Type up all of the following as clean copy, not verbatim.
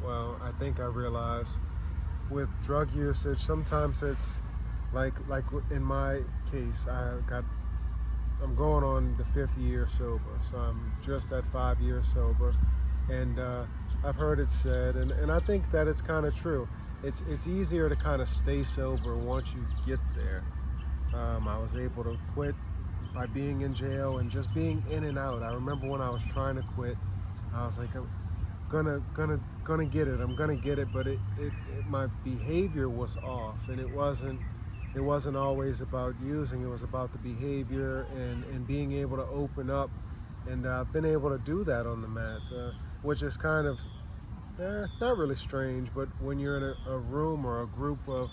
Well, I think I realized with drug usage, sometimes it's like in my case, I'm going on the 5th year sober, so I'm just at 5 years sober, and I've heard it said, and I think that it's kind of true. It's easier to kind of stay sober once you get there. I was able to quit by being in jail and just being in and out. I remember when I was trying to quit, I was like, I'm gonna get it. I'm gonna get it, but my behavior was off, and it wasn't always about using. It was about the behavior and being able to open up, and I've been able to do that on the mat, which is kind of not really strange. But when you're in a room or a group of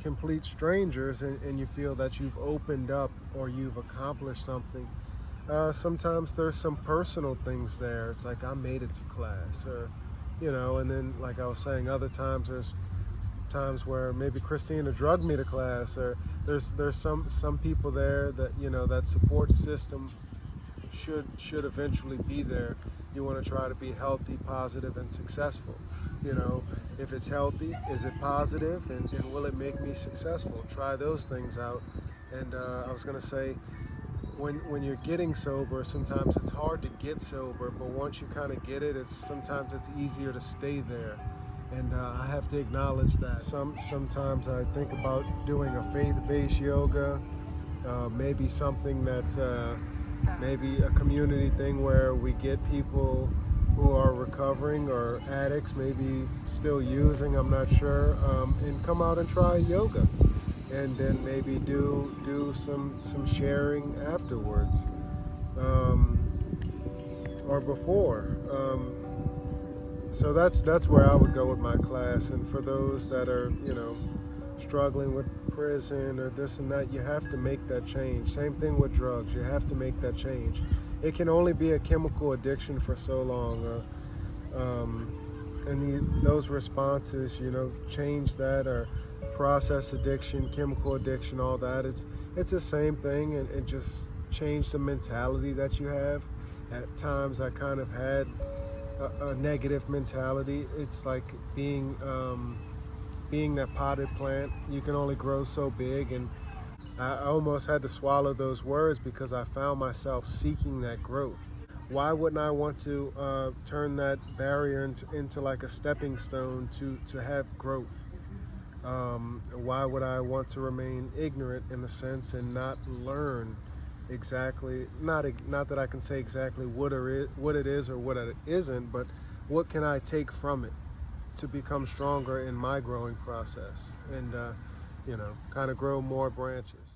complete strangers, and you feel that you've opened up or you've accomplished something, sometimes there's some personal things there. It's like, I made it to class, or and then, like I was saying, other times there's times where maybe Christina drugged me to class, or there's some people there that that support system should eventually be there. You want to try to be healthy, positive, and successful. If it's healthy, is it positive, and will it make me successful? Try those things out. And I was going to say, when you're getting sober, sometimes it's hard to get sober, but once you kind of get it, sometimes it's easier to stay there. And I have to acknowledge that. Sometimes I think about doing a faith-based yoga, maybe something that's maybe a community thing where we get people who are recovering or addicts, maybe still using, I'm not sure, and come out and try yoga, and then maybe do some sharing afterwards, or before. So that's where I would go with my class. And for those that are struggling with prison or this and that, you have to make that change. Same thing with drugs. You have to make that change. It can only be a chemical addiction for so long, and those responses, change that, or process addiction, chemical addiction, all that. It's the same thing, and just change the mentality that you have. At times, I kind of had a negative mentality. It's like being that potted plant. You can only grow so big, and I almost had to swallow those words because I found myself seeking that growth. Why wouldn't I want to turn that barrier into like a stepping stone to have growth? Why would I want to remain ignorant, in a sense, and not learn exactly, not that I can say exactly what it is or what it isn't, but what can I take from it to become stronger in my growing process, and kind of grow more branches.